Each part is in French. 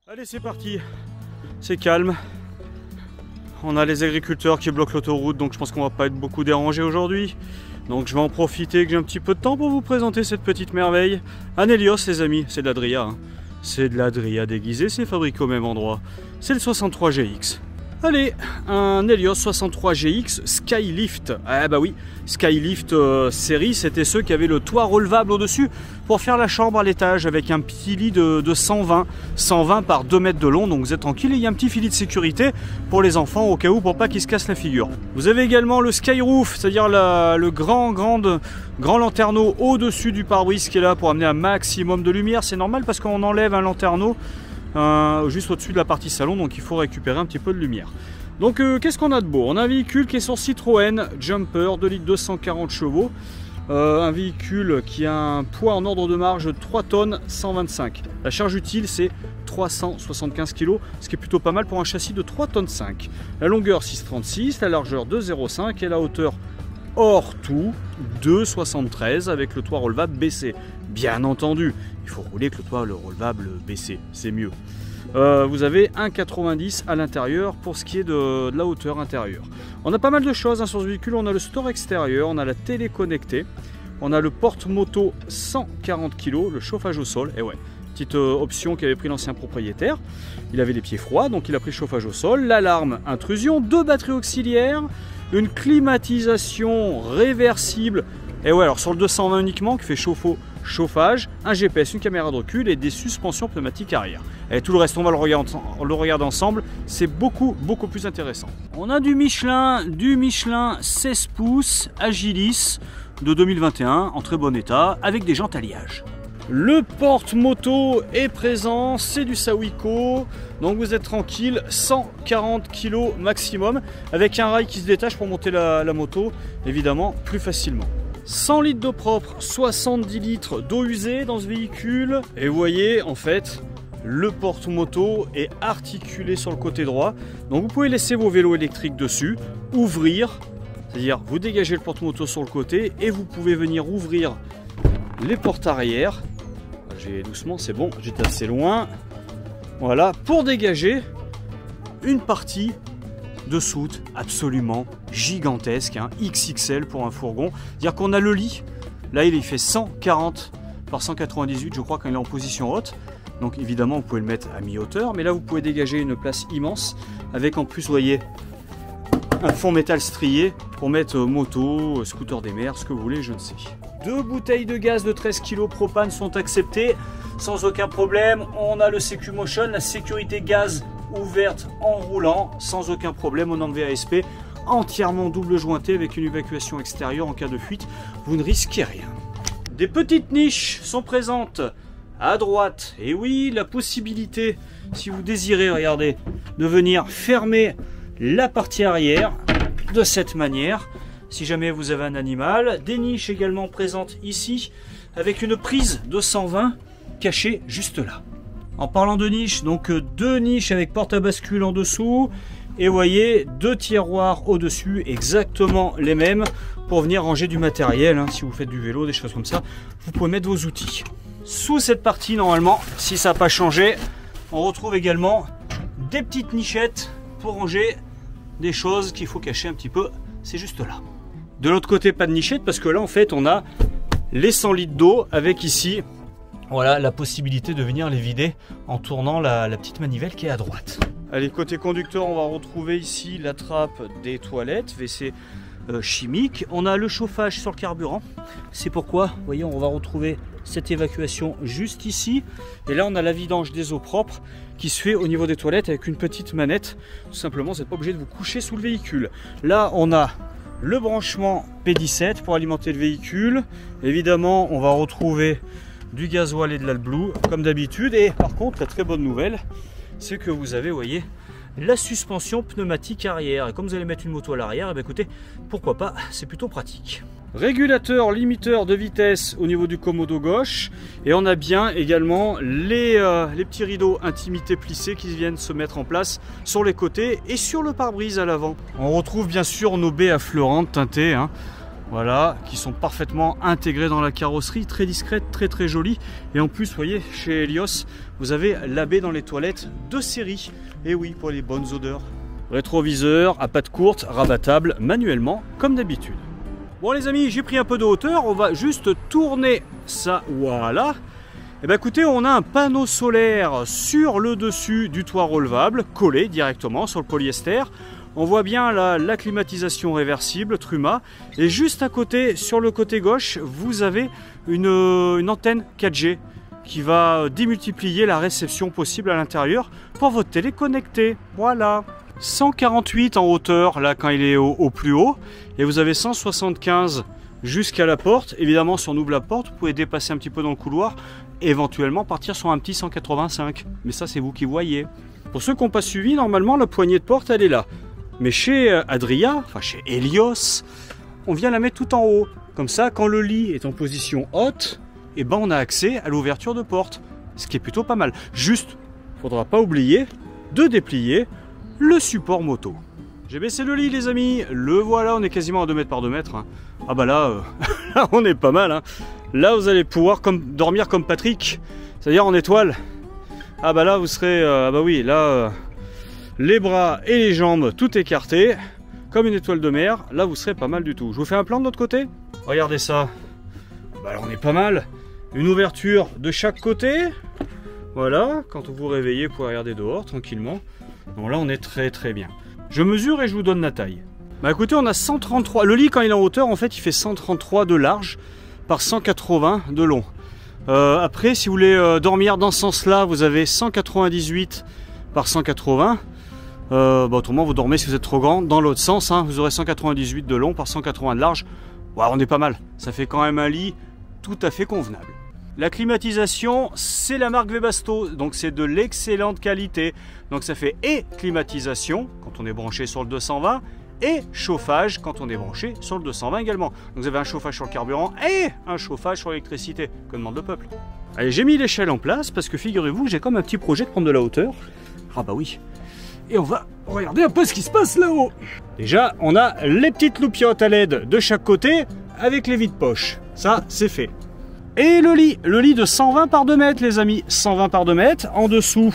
Allez, c'est parti, c'est calme. On a les agriculteurs qui bloquent l'autoroute, donc je pense qu'on va pas être beaucoup dérangés aujourd'hui. Donc je vais en profiter que j'ai un petit peu de temps pour vous présenter cette petite merveille. Un Helios, les amis, c'est de la Dria. Hein. C'est de la Dria déguisée, c'est fabriqué au même endroit. C'est le 63 GX. Allez, un Helios 63 GX Skylift. Ah bah oui, Skylift série, c'était ceux qui avaient le toit relevable au-dessus pour faire la chambre à l'étage avec un petit lit de 120 par 2 mètres de long. Donc vous êtes tranquille, et il y a un petit filet de sécurité pour les enfants au cas où, pour pas qu'ils se cassent la figure. Vous avez également le Skyroof, c'est-à-dire le grand lanterneau au-dessus du pare-brise qui est là pour amener un maximum de lumière. C'est normal parce qu'on enlève un lanterneau juste au-dessus de la partie salon, donc il faut récupérer un petit peu de lumière. Donc qu'est-ce qu'on a de beau? On a un véhicule qui est sur Citroën Jumper 2 litres 240 chevaux, un véhicule qui a un poids en ordre de marge de 3 tonnes 125. La charge utile c'est 375 kg, ce qui est plutôt pas mal pour un châssis de 3 tonnes 5. La longueur 6,36, la largeur 2,05 et la hauteur hors tout 2,73 avec le toit relevable baissé. Bien entendu, il faut rouler avec le toit relevable baissé, c'est mieux. Vous avez 1,90 à l'intérieur pour ce qui est de la hauteur intérieure. On a pas mal de choses hein, sur ce véhicule. On a le store extérieur, on a la télé connectée, on a le porte-moto 140 kg, le chauffage au sol, et ouais, petite option qu'avait pris l'ancien propriétaire. Il avait les pieds froids, donc il a pris le chauffage au sol, l'alarme intrusion, 2 batteries auxiliaires, une climatisation réversible, et ouais, alors sur le 220 uniquement, qui fait chauffe-eau, chauffage, un GPS, une caméra de recul et des suspensions pneumatiques arrière. Et tout le reste, on va le regarder ensemble, c'est beaucoup plus intéressant. On a du Michelin 16 pouces Agilis de 2021 en très bon état avec des jantes alliage. Le porte-moto est présent, c'est du Sawiko, donc vous êtes tranquille, 140 kg maximum, avec un rail qui se détache pour monter la moto, évidemment, plus facilement. 100 litres d'eau propre, 70 litres d'eau usée dans ce véhicule, et vous voyez, en fait, le porte-moto est articulé sur le côté droit, donc vous pouvez laisser vos vélos électriques dessus, ouvrir, c'est-à-dire vous dégagez le porte-moto sur le côté, et vous pouvez venir ouvrir les portes arrière. J'ai doucement, c'est bon, j'étais assez loin. Voilà, pour dégager une partie de soute absolument gigantesque, hein, XXL pour un fourgon. C'est-à-dire qu'on a le lit, là il fait 140 par 198, je crois, quand il est en position haute. Donc évidemment vous pouvez le mettre à mi-hauteur, mais là vous pouvez dégager une place immense avec en plus, vous voyez, un fond métal strié pour mettre moto, scooter des mers, ce que vous voulez, je ne sais. 2 bouteilles de gaz de 13 kg propane sont acceptées sans aucun problème. On a le Sécu-Motion, la sécurité gaz ouverte en roulant sans aucun problème aux normes VASP, entièrement double jointé avec une évacuation extérieure en cas de fuite. Vous ne risquez rien. Des petites niches sont présentes à droite. Et oui, la possibilité, si vous désirez, regardez, de venir fermer la partie arrière de cette manière. Si jamais vous avez un animal, des niches également présentes ici avec une prise de 120 cachée juste là. En parlant de niches, donc 2 niches avec porte à bascule en dessous et vous voyez 2 tiroirs au-dessus, exactement les mêmes pour venir ranger du matériel. Hein, si vous faites du vélo, des choses comme ça, vous pouvez mettre vos outils. Sous cette partie, normalement, si ça n'a pas changé, on retrouve également des petites nichettes pour ranger des choses qu'il faut cacher un petit peu. C'est juste là. De l'autre côté, pas de nichette parce que là, en fait, on a les 100 litres d'eau avec ici, voilà, la possibilité de venir les vider en tournant la petite manivelle qui est à droite. Allez, côté conducteur, on va retrouver ici la trappe des toilettes, WC chimique. On a le chauffage sur le carburant. C'est pourquoi, vous voyez, on va retrouver cette évacuation juste ici. Et là, on a la vidange des eaux propres qui se fait au niveau des toilettes avec une petite manette. Tout simplement, vous n'êtes pas obligé de vous coucher sous le véhicule. Là, on a le branchement P17 pour alimenter le véhicule. Évidemment, on va retrouver du gasoil et de l'AdBlue comme d'habitude. Et par contre, la très bonne nouvelle, c'est que vous avez, vous voyez, la suspension pneumatique arrière. Et comme vous allez mettre une moto à l'arrière, et bien écoutez, pourquoi pas, c'est plutôt pratique. Régulateur limiteur de vitesse au niveau du commodo gauche. Et on a bien également les petits rideaux intimité plissés qui viennent se mettre en place sur les côtés et sur le pare-brise à l'avant. On retrouve bien sûr nos baies affleurantes teintées, hein, Voilà, qui sont parfaitement intégrées dans la carrosserie, très discrètes, très jolies. Et en plus, vous voyez, chez Helios, vous avez la baie dans les toilettes de série. Et oui, pour les bonnes odeurs. Rétroviseur à pattes courtes, rabattable manuellement, comme d'habitude. Bon les amis, j'ai pris un peu de hauteur, on va juste tourner ça, voilà. Et bien écoutez, on a un panneau solaire sur le dessus du toit relevable, collé directement sur le polyester. On voit bien la climatisation réversible, Truma. Et juste à côté, sur le côté gauche, vous avez une antenne 4G qui va démultiplier la réception possible à l'intérieur pour votre télé connectée. Voilà. 148 en hauteur, là, quand il est au plus haut. Et vous avez 175 jusqu'à la porte. Évidemment, si on ouvre la porte, vous pouvez dépasser un petit peu dans le couloir. Éventuellement partir sur un petit 185. Mais ça, c'est vous qui voyez. Pour ceux qui n'ont pas suivi, normalement, la poignée de porte, elle est là. Mais chez Adria, enfin chez Helios, on vient la mettre tout en haut. Comme ça, quand le lit est en position haute, eh ben on a accès à l'ouverture de porte. Ce qui est plutôt pas mal. Juste, il ne faudra pas oublier de déplier le support moto. J'ai baissé le lit les amis. Le voilà, on est quasiment à 2 mètres par 2 mètres. Hein. Ah bah là, là on est pas mal. Hein. Là vous allez pouvoir dormir comme Patrick. C'est-à-dire en étoile. Ah bah là vous serez... ah bah oui, là... les bras et les jambes tout écartés, comme une étoile de mer, là vous serez pas mal du tout. Je vous fais un plan de l'autre côté. Regardez ça. Bah là on est pas mal. Une ouverture de chaque côté. Voilà, quand vous vous réveillez, vous pouvez regarder dehors tranquillement. Donc là on est très bien. Je mesure et je vous donne la taille. Bah écoutez, on a 133. Le lit quand il est en hauteur, en fait il fait 133 de large par 180 de long. Après, si vous voulez dormir dans ce sens-là, vous avez 198 par 180. Bah autrement vous dormez si vous êtes trop grand. Dans l'autre sens, hein, vous aurez 198 de long par 180 de large. Ouais, on est pas mal. Ça fait quand même un lit tout à fait convenable. La climatisation, c'est la marque Webasto, donc c'est de l'excellente qualité. Donc ça fait et climatisation quand on est branché sur le 220 et chauffage quand on est branché sur le 220 également. Donc vous avez un chauffage sur le carburant et un chauffage sur l'électricité. Que demande le peuple? Allez, j'ai mis l'échelle en place parce que figurez-vous, j'ai comme un petit projet de prendre de la hauteur. Ah bah oui. Et on va regarder un peu ce qui se passe là-haut. Déjà, on a les petites loupiottes à LED de chaque côté avec les vides-poches. Ça, c'est fait. Et le lit de 120 par 2 mètres, les amis. 120 par 2 mètres. En dessous,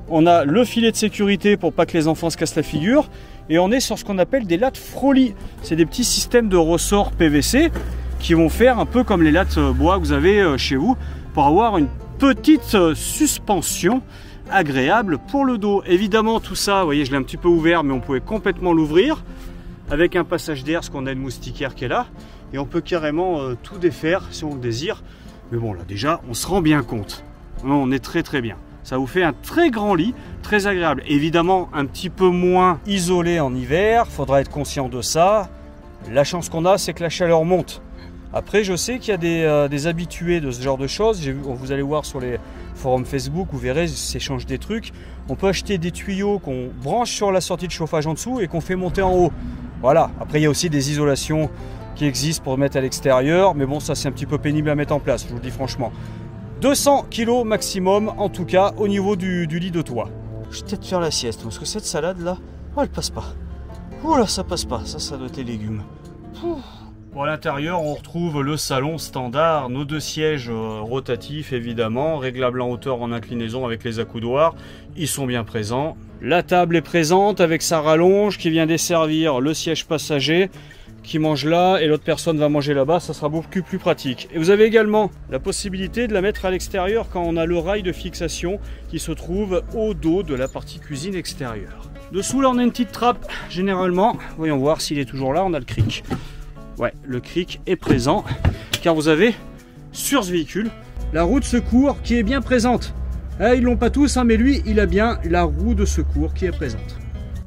on a le filet de sécurité pour pas que les enfants se cassent la figure. Et on est sur ce qu'on appelle des lattes Froli. C'est des petits systèmes de ressorts PVC qui vont faire un peu comme les lattes bois que vous avez chez vous pour avoir une petite suspension agréable pour le dos. Évidemment tout ça, vous voyez, je l'ai un petit peu ouvert, mais on pouvait complètement l'ouvrir avec un passage d'air, parce qu'on a une moustiquaire qui est là, et on peut carrément tout défaire si on le désire. Mais bon, là déjà on se rend bien compte, on est très bien. Ça vous fait un très grand lit, très agréable. Évidemment un petit peu moins isolé en hiver, faudra être conscient de ça. La chance qu'on a, c'est que la chaleur monte. Après, je sais qu'il y a des habitués de ce genre de choses. Vous allez voir sur les forums Facebook, vous verrez, s'échangent des trucs. On peut acheter des tuyaux qu'on branche sur la sortie de chauffage en dessous et qu'on fait monter en haut. Voilà. Après, il y a aussi des isolations qui existent pour mettre à l'extérieur. Mais bon, ça, c'est un petit peu pénible à mettre en place, je vous le dis franchement. 200 kg maximum, en tout cas, au niveau du lit de toit. Je vais peut-être faire la sieste, parce que cette salade-là, oh, elle passe pas. Oh là, ça passe pas. Ça doit être les légumes. Bon, à l'intérieur, on retrouve le salon standard, nos 2 sièges rotatifs évidemment, réglables en hauteur en inclinaison avec les accoudoirs, ils sont bien présents. La table est présente avec sa rallonge qui vient desservir le siège passager qui mange là et l'autre personne va manger là-bas, ça sera beaucoup plus pratique. Et vous avez également la possibilité de la mettre à l'extérieur quand on a le rail de fixation qui se trouve au dos de la partie cuisine extérieure. Dessous là on a une petite trappe généralement, voyons voir s'il est toujours là, on a le cric. Ouais, le cric est présent car vous avez sur ce véhicule la roue de secours qui est bien présente. Ils l'ont pas tous, hein, mais lui il a bien la roue de secours qui est présente.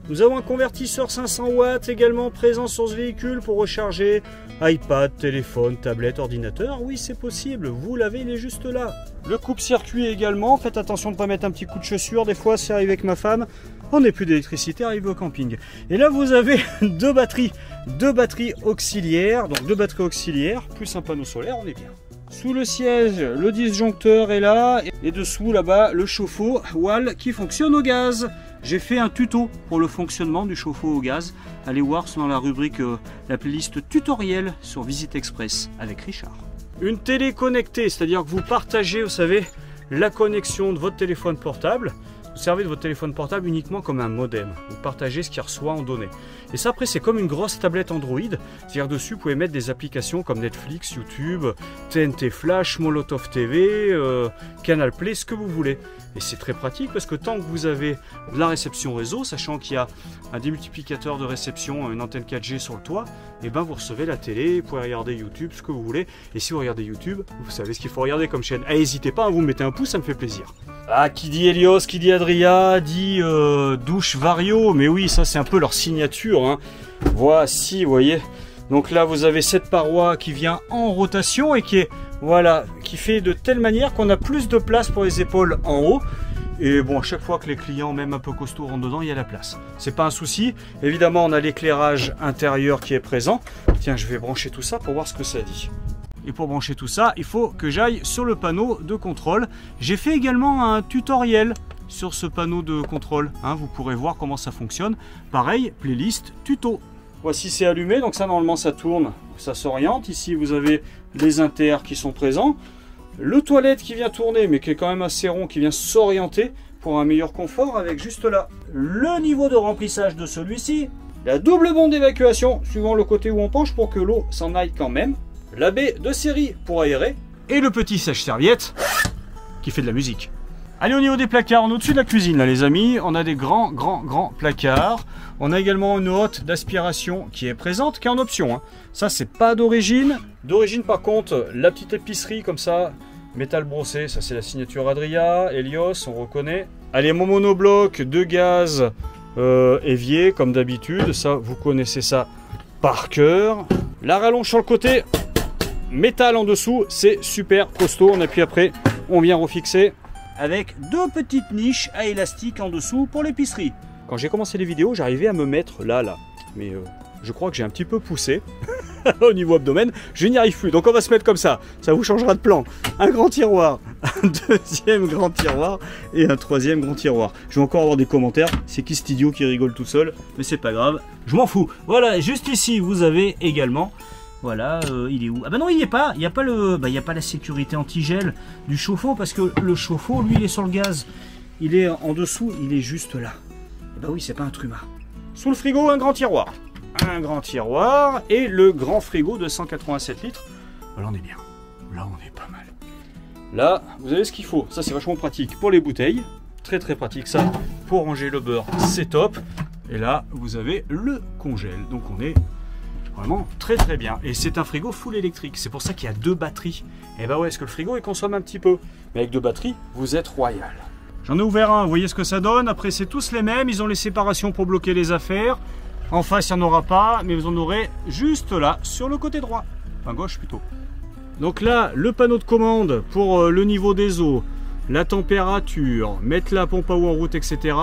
Nous avons un convertisseur 500 watts également présent sur ce véhicule pour recharger iPad, téléphone, tablette, ordinateur. Oui, c'est possible, vous l'avez, il est juste là. Le coupe-circuit également, faites attention de ne pas mettre un petit coup de chaussure. Des fois, c'est arrivé avec ma femme, on n'est plus d'électricité, arrive au camping. Et là, vous avez deux batteries auxiliaires, donc 2 batteries auxiliaires, plus un panneau solaire, on est bien. Sous le siège, le disjoncteur est là, et dessous, là-bas, le chauffe-eau Wall qui fonctionne au gaz. J'ai fait un tuto pour le fonctionnement du chauffe-eau au gaz. Allez voir dans la rubrique, la playlist tutoriel sur Visite Express avec Richard. Une télé connectée, c'est-à-dire que vous partagez, vous savez, la connexion de votre téléphone portable. Vous servez de votre téléphone portable uniquement comme un modem. Vous partagez ce qu'il reçoit en données. Et ça, après, c'est comme une grosse tablette Android. C'est-à-dire dessus, vous pouvez mettre des applications comme Netflix, YouTube, TNT Flash, Molotov TV, Canal Play, ce que vous voulez. Et c'est très pratique parce que tant que vous avez de la réception réseau, sachant qu'il y a un démultiplicateur de réception, une antenne 4G sur le toit, et ben vous recevez la télé, vous pouvez regarder YouTube, ce que vous voulez. Et si vous regardez YouTube, vous savez ce qu'il faut regarder comme chaîne. N'hésitez pas, vous mettez un pouce, ça me fait plaisir. Ah, qui dit Helios, qui dit Adria, dit douche Vario. Mais oui, ça c'est un peu leur signature. Hein. Voici, vous voyez. Donc là, vous avez cette paroi qui vient en rotation et qui est, voilà, qui fait de telle manière qu'on a plus de place pour les épaules en haut. Et bon, à chaque fois que les clients, même un peu costauds, rentrent dedans, il y a la place. C'est pas un souci. Évidemment, on a l'éclairage intérieur qui est présent. Tiens, je vais brancher tout ça pour voir ce que ça dit. Et pour brancher tout ça, il faut que j'aille sur le panneau de contrôle. J'ai fait également un tutoriel sur ce panneau de contrôle. Hein, vous pourrez voir comment ça fonctionne. Pareil, playlist tuto. Voici, c'est allumé, donc ça normalement ça tourne, ça s'oriente. Ici vous avez les inters qui sont présents. Le toilette qui vient tourner, mais qui est quand même assez rond, qui vient s'orienter pour un meilleur confort avec juste là le niveau de remplissage de celui-ci. La double bombe d'évacuation, suivant le côté où on penche pour que l'eau s'en aille quand même. La baie de série pour aérer. Et le petit sèche-serviette qui fait de la musique. Allez, au niveau des placards, on est au-dessus de la cuisine là les amis. On a des grands placards. On a également une hotte d'aspiration qui est présente, qui est en option. Hein. Ça, c'est pas d'origine. D'origine, par contre, la petite épicerie comme ça, métal brossé, ça c'est la signature Adria, Helios, on reconnaît. Allez, mon monobloc de gaz évier, comme d'habitude. Ça, vous connaissez ça par cœur. La rallonge sur le côté, métal en dessous, c'est super costaud. On appuie après, on vient refixer. Avec deux petites niches à élastique en dessous pour l'épicerie. Quand j'ai commencé les vidéos, j'arrivais à me mettre là. Mais je crois que j'ai un petit peu poussé au niveau abdomen. Je n'y arrive plus. Donc on va se mettre comme ça. Ça vous changera de plan. Un grand tiroir, un deuxième grand tiroir et un troisième grand tiroir. Je vais encore avoir des commentaires. C'est qui cet idiot qui rigole tout seul? Mais c'est pas grave. Je m'en fous. Voilà, juste ici, vous avez également... Voilà, il est où? Ah bah non, il n'y est pas. Il n'y a pas la sécurité anti-gel du chauffe-eau parce que le chauffe-eau, lui, il est sur le gaz. Il est en dessous, il est juste là. Et bah oui, c'est pas un truma. Sous le frigo, un grand tiroir. Un grand tiroir et le grand frigo de 187 litres. Là, on est bien. Là, on est pas mal. Là, vous avez ce qu'il faut. Ça, c'est vachement pratique pour les bouteilles. Très pratique ça. Pour ranger le beurre, c'est top. Et là, vous avez le congèle. Donc, on est... vraiment très bien. Et c'est un frigo full électrique. C'est pour ça qu'il y a deux batteries. Et bah ouais, parce que le frigo il consomme un petit peu. Mais avec deux batteries, vous êtes royal. J'en ai ouvert un, vous voyez ce que ça donne. Après, c'est tous les mêmes. Ils ont les séparations pour bloquer les affaires. En face, il n'y en aura pas. Mais vous en aurez juste là, sur le côté droit. Enfin, gauche plutôt. Donc là, le panneau de commande pour le niveau des eaux, la température, mettre la pompe à eau en route, etc.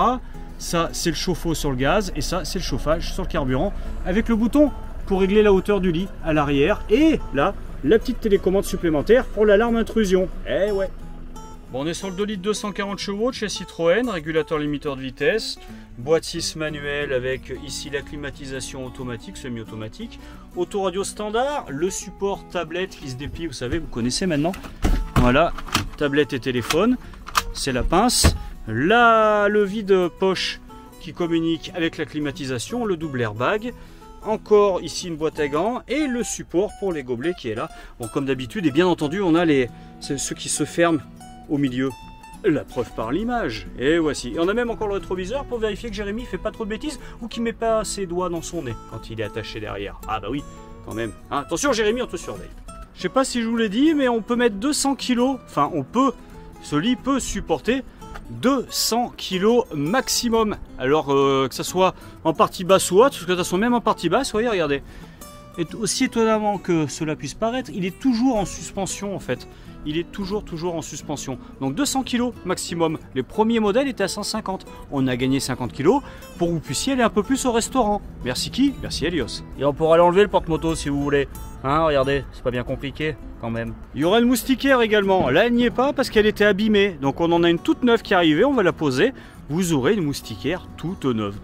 Ça, c'est le chauffe-eau sur le gaz. Et ça, c'est le chauffage sur le carburant. Avec le bouton pour régler la hauteur du lit à l'arrière. Et là, la petite télécommande supplémentaire pour l'alarme intrusion. Eh ouais. Bon, on est sur le 2 litres 240 chevaux de chez Citroën, régulateur limiteur de vitesse, boîte 6 manuelle avec ici la climatisation automatique, semi-automatique, autoradio standard, le support tablette qui se déplie, vous savez, vous connaissez maintenant. Voilà, tablette et téléphone, c'est la pince, le vide poche qui communique avec la climatisation, le double airbag. Encore ici une boîte à gants et le support pour les gobelets qui est là. Bon, comme d'habitude, et bien entendu, on a ceux qui se ferment au milieu. La preuve par l'image. Et voici. Et on a même encore le rétroviseur pour vérifier que Jérémy fait pas trop de bêtises ou qu'il met pas ses doigts dans son nez quand il est attaché derrière. Ah bah oui, quand même. Hein, attention Jérémy, on te surveille. Je sais pas si je vous l'ai dit, mais on peut mettre 200 kg. Enfin, ce lit peut supporter 200 kg maximum. Alors que ce soit en partie basse ou haute, parce que de toute façon même en partie basse, voyez, regardez. Et aussi étonnamment que cela puisse paraître, il est toujours en suspension en fait. Il est toujours en suspension. Donc 200 kg maximum. Les premiers modèles étaient à 150. On a gagné 50 kg pour que vous puissiez aller un peu plus au restaurant. Merci qui? Merci Helios. Et on pourra l'enlever le porte-moto si vous voulez. Hein, regardez, c'est pas bien compliqué quand même. Il y aura une moustiquaire également. Là, elle n'y est pas parce qu'elle était abîmée. Donc on en a une toute neuve qui est arrivée. On va la poser. vous aurez une moustiquaire toute neuve.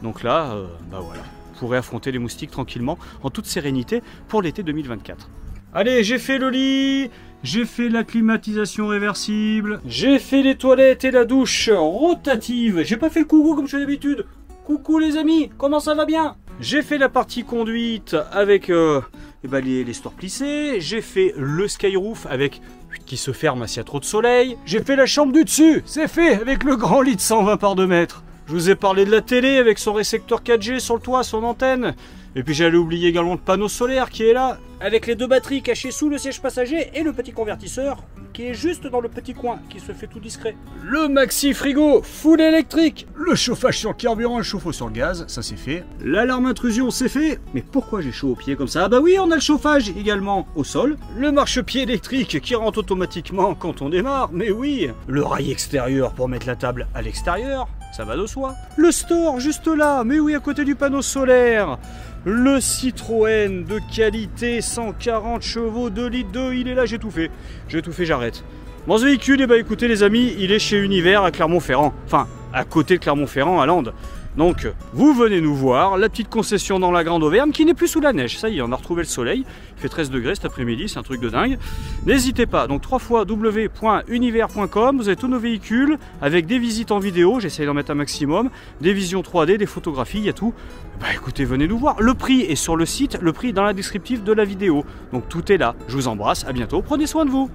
Donc là, bah voilà, vous pourrez affronter les moustiques tranquillement, en toute sérénité, pour l'été 2024. Allez, j'ai fait le lit, j'ai fait la climatisation réversible, j'ai fait les toilettes et la douche rotative. J'ai pas fait le coucou comme je fais d'habitude. Coucou les amis, comment ça va bien? J'ai fait la partie conduite avec les stores plissés. J'ai fait le skyroof avec qui se ferme s'il y a trop de soleil. J'ai fait la chambre du dessus, c'est fait avec le grand lit de 120 par 2 mètres. Je vous ai parlé de la télé avec son récepteur 4G sur le toit, son antenne. Et puis j'allais oublier également le panneau solaire qui est là, avec les 2 batteries cachées sous le siège passager et le petit convertisseur qui est juste dans le petit coin, qui se fait tout discret. Le maxi frigo full électrique. Le chauffage sur le carburant et le chauffe-eau sur le gaz, ça c'est fait. L'alarme intrusion, c'est fait. Mais pourquoi j'ai chaud aux pieds comme ça? Ah bah oui, on a le chauffage également au sol. Le marchepied électrique qui rentre automatiquement quand on démarre, mais oui. Le rail extérieur pour mettre la table à l'extérieur, ça va de soi. Le store juste là, mais oui, à côté du panneau solaire. Le Citroën de qualité, 140 chevaux, 2 litres 2, il est là, j'ai tout fait, j'arrête. Bon, ce véhicule, eh ben, écoutez les amis, il est chez Univers à Clermont-Ferrand, enfin, à côté de Clermont-Ferrand, à Landes. Donc, vous venez nous voir, la petite concession dans la Grande Auvergne, qui n'est plus sous la neige, ça y est, on a retrouvé le soleil, il fait 13 degrés cet après-midi, c'est un truc de dingue. N'hésitez pas, donc www.univers.com, vous avez tous nos véhicules, avec des visites en vidéo, j'essaye d'en mettre un maximum, des visions 3D, des photographies, il y a tout. Bah écoutez, venez nous voir, le prix est sur le site, le prix est dans la descriptive de la vidéo, donc tout est là. Je vous embrasse, à bientôt, prenez soin de vous.